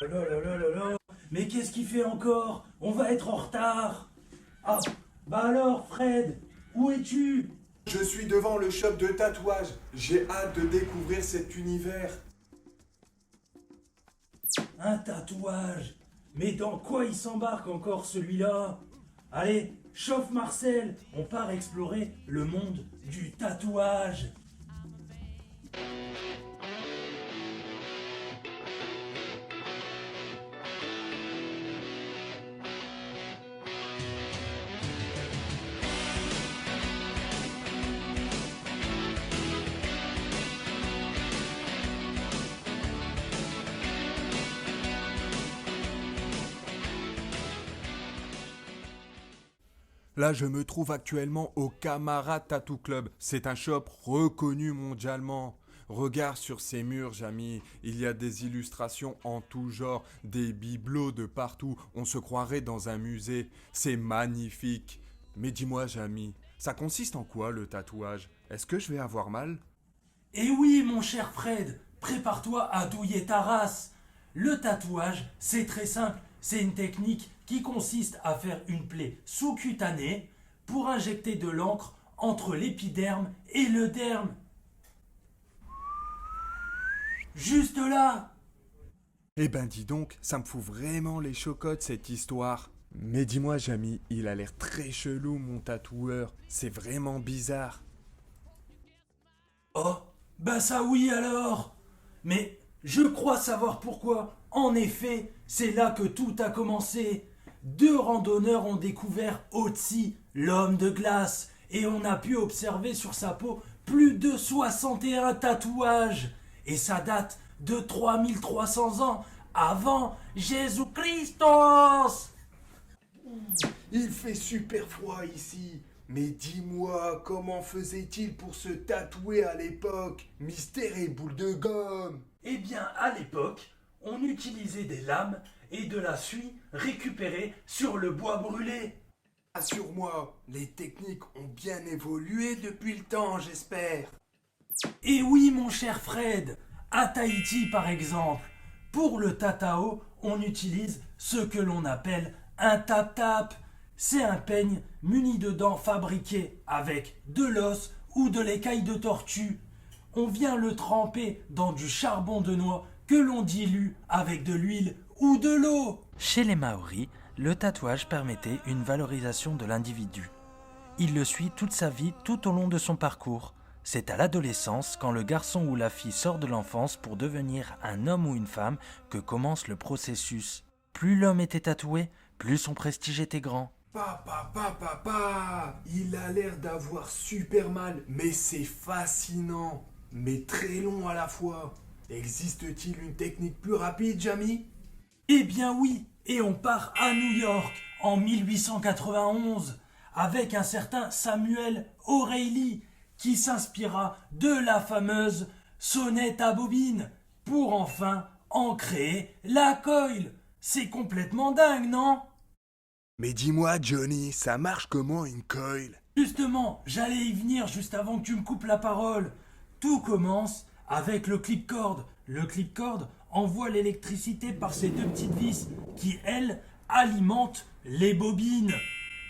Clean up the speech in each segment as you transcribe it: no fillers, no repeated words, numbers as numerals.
Oh là là là là là. Mais qu'est-ce qu'il fait encore? On va être en retard. Ah, bah alors, Fred, où es-tu? Je suis devant le shop de tatouage. J'ai hâte de découvrir cet univers. Un tatouage. Mais dans quoi il s'embarque encore celui-là? Allez, chauffe Marcel, on part explorer le monde du tatouage. Là, je me trouve actuellement au Camara Tattoo Club. C'est un shop reconnu mondialement. Regarde sur ces murs, Jamy. Il y a des illustrations en tout genre, des bibelots de partout. On se croirait dans un musée. C'est magnifique. Mais dis-moi, Jamy, ça consiste en quoi le tatouage? Est-ce que je vais avoir mal? Et oui, mon cher Fred, prépare-toi à douiller ta race. Le tatouage, c'est très simple. C'est une technique qui consiste à faire une plaie sous-cutanée pour injecter de l'encre entre l'épiderme et le derme. Juste là. Eh ben dis donc, ça me fout vraiment les chocottes cette histoire. Mais dis-moi, Jamy, il a l'air très chelou mon tatoueur. C'est vraiment bizarre. Oh, bah ça oui alors. Mais je crois savoir pourquoi. En effet, c'est là que tout a commencé. Deux randonneurs ont découvert Otzi, l'homme de glace, et on a pu observer sur sa peau plus de 61 tatouages. Et ça date de 3300 ans avant Jésus-Christos. Il fait super froid ici. Mais dis-moi, comment faisait-il pour se tatouer à l'époque? Mystère et boule de gomme. Eh bien, à l'époque, on utilisait des lames et de la suie récupérée sur le bois brûlé. Assure-moi, les techniques ont bien évolué depuis le temps, j'espère. Et oui, mon cher Fred, à Tahiti par exemple, pour le tatao, on utilise ce que l'on appelle un tap-tap. C'est un peigne muni de dents fabriqué avec de l'os ou de l'écaille de tortue. On vient le tremper dans du charbon de noix que l'on dilue avec de l'huile ou de l'eau. Chez les Maoris, le tatouage permettait une valorisation de l'individu. Il le suit toute sa vie tout au long de son parcours. C'est à l'adolescence, quand le garçon ou la fille sort de l'enfance pour devenir un homme ou une femme, que commence le processus. Plus l'homme était tatoué, plus son prestige était grand. Papa, il a l'air d'avoir super mal, mais c'est fascinant, mais très long à la fois. Existe-t-il une technique plus rapide, Jamy? Eh bien oui, et on part à New York en 1891 avec un certain Samuel O'Reilly qui s'inspira de la fameuse sonnette à bobine pour enfin en créer la coil. C'est complètement dingue, non? Mais dis-moi, Johnny, ça marche comment une coil? Justement, j'allais y venir juste avant que tu me coupes la parole. Tout commence avec le clip-corde. Le clip-corde envoie l'électricité par ces deux petites vis qui, elles, alimentent les bobines.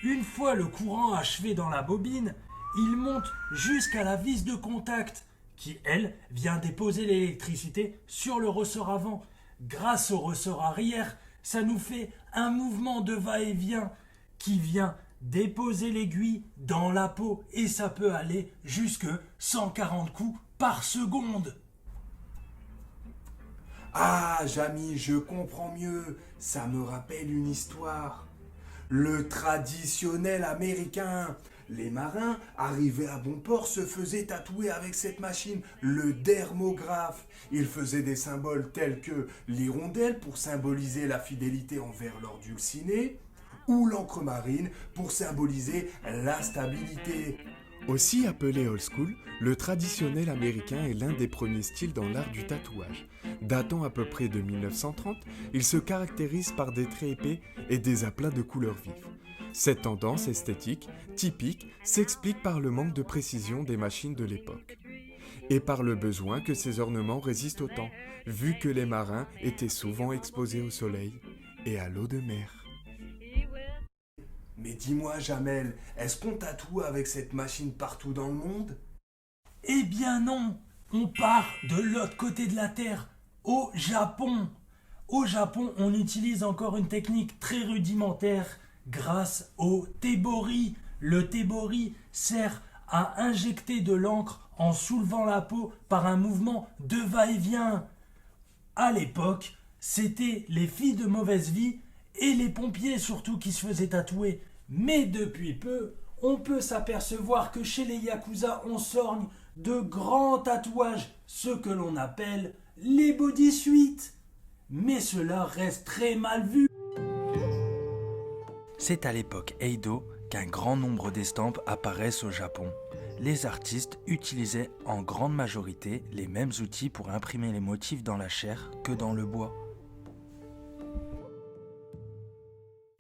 Une fois le courant achevé dans la bobine, il monte jusqu'à la vis de contact qui, elle, vient déposer l'électricité sur le ressort avant. Grâce au ressort arrière, ça nous fait un mouvement de va-et-vient qui vient déposer l'aiguille dans la peau et ça peut aller jusque 140 coups par seconde. Ah, Jamy, je comprends mieux. Ça me rappelle une histoire. Le traditionnel américain. Les marins, arrivés à bon port, se faisaient tatouer avec cette machine, le dermographe. Ils faisaient des symboles tels que l'hirondelle pour symboliser la fidélité envers leur dulciné, ou l'encre marine pour symboliser la stabilité. Aussi appelé old school, le traditionnel américain est l'un des premiers styles dans l'art du tatouage. Datant à peu près de 1930, il se caractérise par des traits épais et des aplats de couleurs vives. Cette tendance esthétique, typique, s'explique par le manque de précision des machines de l'époque. et par le besoin que ces ornements résistent au temps, vu que les marins étaient souvent exposés au soleil et à l'eau de mer. Mais dis-moi, Jamel, est-ce qu'on tatoue avec cette machine partout dans le monde? Eh bien non, on part de l'autre côté de la Terre, au Japon. Au Japon, on utilise encore une technique très rudimentaire grâce au tebori. Le tebori sert à injecter de l'encre en soulevant la peau par un mouvement de va-et-vient. À l'époque, c'était les filles de mauvaise vie et les pompiers surtout qui se faisaient tatouer. Mais depuis peu, on peut s'apercevoir que chez les Yakuza, on s'orgne de grands tatouages, ce que l'on appelle les bodysuits. Mais cela reste très mal vu. C'est à l'époque Edo qu'un grand nombre d'estampes apparaissent au Japon. Les artistes utilisaient en grande majorité les mêmes outils pour imprimer les motifs dans la chair que dans le bois.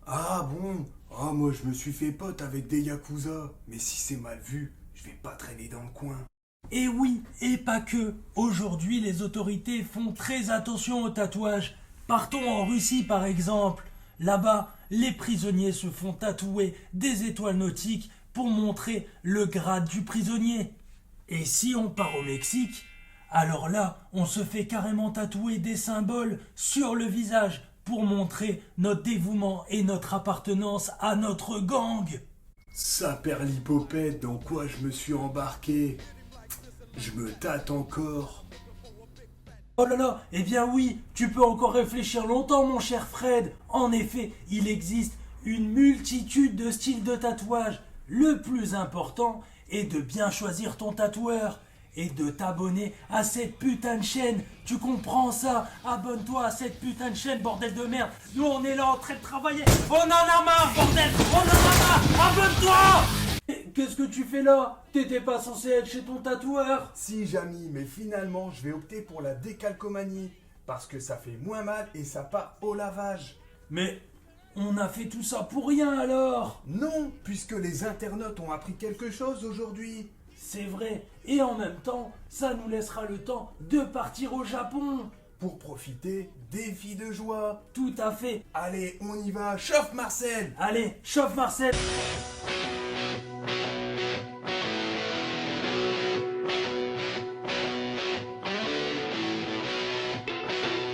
Ah bon? Ah, moi je me suis fait pote avec des Yakuza. Mais si c'est mal vu, je vais pas traîner dans le coin. Et oui, et pas que. Aujourd'hui, les autorités font très attention aux tatouages. Partons en Russie par exemple. Là-bas, les prisonniers se font tatouer des étoiles nautiques pour montrer le grade du prisonnier. Et si on part au Mexique, alors là, on se fait carrément tatouer des symboles sur le visage pour montrer notre dévouement et notre appartenance à notre gang. Saperlipopette, dans quoi je me suis embarqué? Je me tâte encore. Oh là là, eh bien oui, tu peux encore réfléchir longtemps mon cher Fred. En effet, il existe une multitude de styles de tatouage. Le plus important est de bien choisir ton tatoueur et de t'abonner à cette putain de chaîne. Tu comprends ça? Abonne-toi à cette putain de chaîne, bordel de merde. Nous on est là en train de travailler. On en a marre, bordel. On en a marre. Abonne-toi. Qu'est-ce que tu fais là? T'étais pas censé être chez ton tatoueur? Si, Jamy, mais finalement, je vais opter pour la décalcomanie. Parce que ça fait moins mal et ça part au lavage. Mais on a fait tout ça pour rien alors? Non, puisque les internautes ont appris quelque chose aujourd'hui. C'est vrai, et en même temps, ça nous laissera le temps de partir au Japon. Pour profiter des filles de joie. Tout à fait. Allez, on y va. Chauffe Marcel! Allez, chauffe Marcel.